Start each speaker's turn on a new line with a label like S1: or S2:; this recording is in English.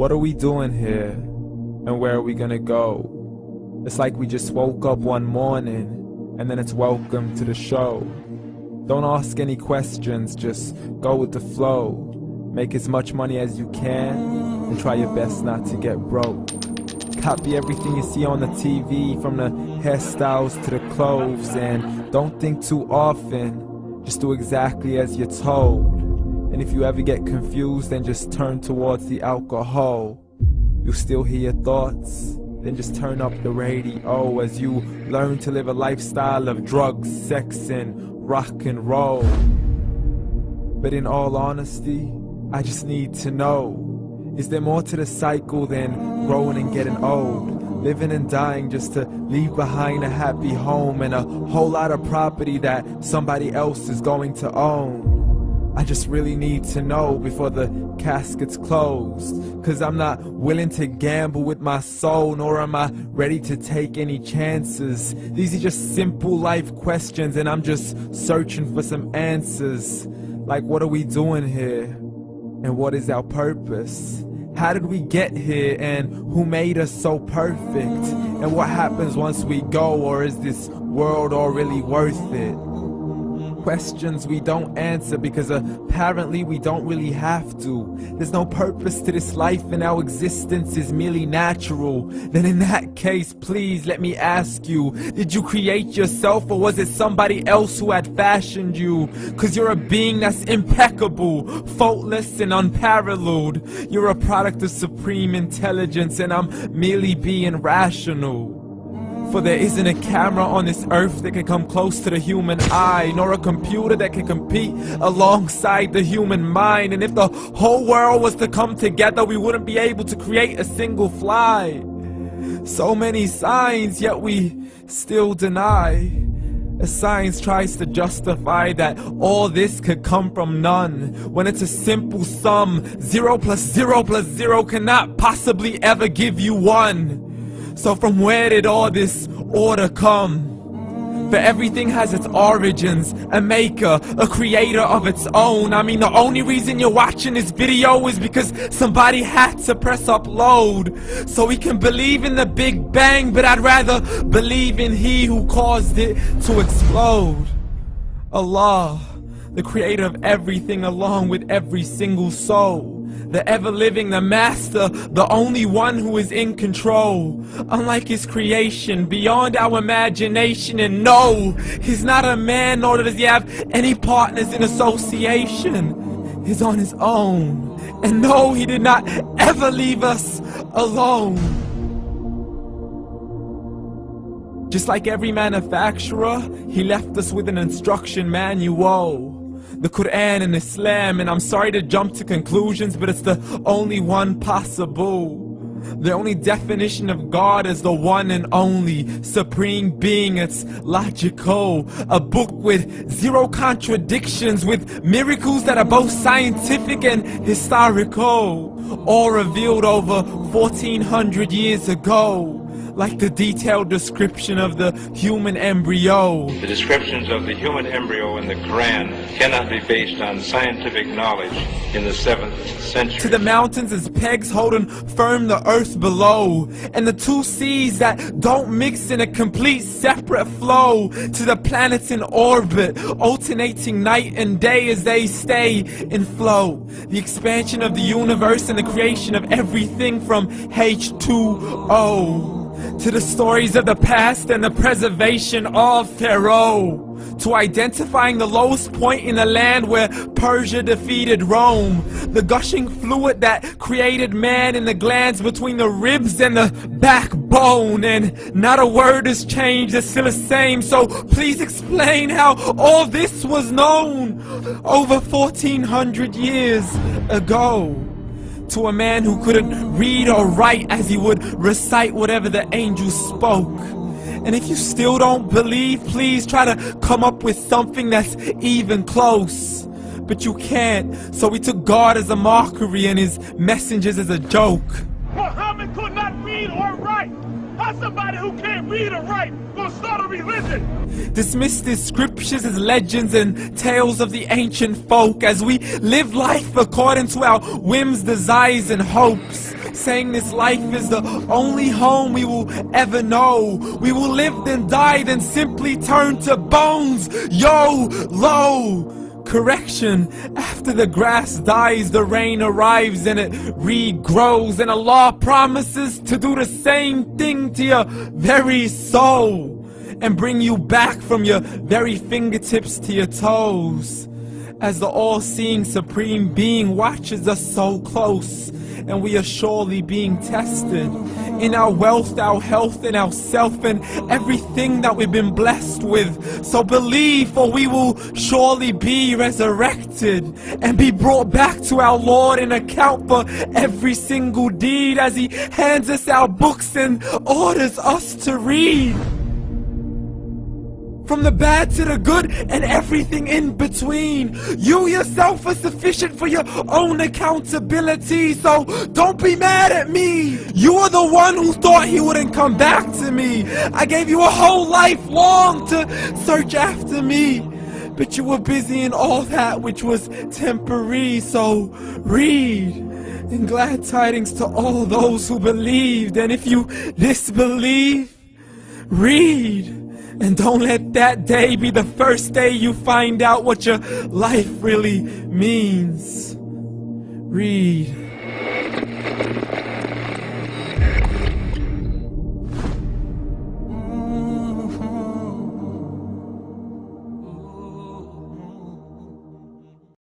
S1: What are we doing here? And where are we gonna go? It's like we just woke up one morning, and then it's welcome to the show. Don't ask any questions, just go with the flow. Make as much money as you can, and try your best not to get broke. Copy everything you see on the TV, from the hairstyles to the clothes, and don't think too often, just do exactly as you're told. And if you ever get confused, then just turn towards the alcohol. You'll still hear your thoughts, then just turn up the radio as you learn to live a lifestyle of drugs, sex, and rock and roll. But in all honesty, I just need to know, is there more to the cycle than growing and getting old? Living and dying just to leave behind a happy home and a whole lot of property that somebody else is going to own. I just really need to know before the casket's closed, 'cause I'm not willing to gamble with my soul, nor am I ready to take any chances. These are just simple life questions, and I'm just searching for some answers. Like, what are we doing here? And what is our purpose? How did we get here, and who made us so perfect? And what happens once we go, or is this world all really worth it? Questions we don't answer because apparently we don't really have to. There's no purpose to this life and our existence is merely natural. Then in that case, please let me ask you, did you create yourself, or was it somebody else who had fashioned you? 'Cause you're a being that's impeccable, faultless and unparalleled. You're a product of supreme intelligence, and I'm merely being rational. For there isn't a camera on this earth that can come close to the human eye, nor a computer that can compete alongside the human mind. And if the whole world was to come together, we wouldn't be able to create a single fly. So many signs, yet we still deny. As science tries to justify that all this could come from none, when it's a simple sum. 0 plus 0 plus 0 cannot possibly ever give you 1. So from where did all this order come? For everything has its origins, a maker, a creator of its own. I mean, the only reason you're watching this video is because somebody had to press upload. So we can believe in the Big Bang, but I'd rather believe in He who caused it to explode. Allah, the creator of everything along with every single soul. The ever-living, the master, the only one who is in control. Unlike his creation, beyond our imagination. And no, he's not a man, nor does he have any partners in association. He's on his own. And no, he did not ever leave us alone. Just like every manufacturer, he left us with an instruction manual. The Quran and Islam, and I'm sorry to jump to conclusions, but it's the only one possible. The only definition of God is the one and only supreme being. It's logical, a book with 0 contradictions, with miracles that are both scientific and historical, all revealed over 1400 years ago. Like the detailed description of the human embryo.
S2: The descriptions of the human embryo in the Quran cannot be based on scientific knowledge in the 7th century.
S1: To the mountains as pegs holding firm the earth below, and the 2 seas that don't mix in a complete separate flow. To the planets in orbit, alternating night and day as they stay in flow. The expansion of the universe and the creation of everything from H2O. To the stories of the past and the preservation of Pharaoh. To identifying the lowest point in the land where Persia defeated Rome. The gushing fluid that created man in the glands between the ribs and the backbone. And not a word has changed, it's still the same. So please explain how all this was known over 1400 years ago. To a man who couldn't read or write, as he would recite whatever the angels spoke. And if you still don't believe, please try to come up with something that's even close. But you can't, so we took God as a mockery and his messengers as a joke.
S3: Muhammad could not read or write. How's somebody who can't read or write gonna start a religion?
S1: Dismiss these scriptures as legends and tales of the ancient folk, as we live life according to our whims, desires, and hopes. saying this life is the only home we will ever know. We will live then die, then simply turn to bones. YOLO! Correction, after the grass dies, the rain arrives and it regrows, and Allah promises to do the same thing to your very soul and bring you back from your very fingertips to your toes, as the all-seeing supreme being watches us so close, and we are surely being tested in our wealth, our health, and our self, and everything that we've been blessed with. So believe, for we will surely be resurrected and be brought back to our Lord and account for every single deed, as He hands us our books and orders us to read. From the bad to the good and everything in between. You yourself are sufficient for your own accountability, so don't be mad at me. You are the one who thought He wouldn't come back to me. I gave you a whole life long to search after me, but you were busy in all that which was temporary. So read, and glad tidings to all those who believed. And if you disbelieve, read. And don't let that day be the first day you find out what your life really means. Read.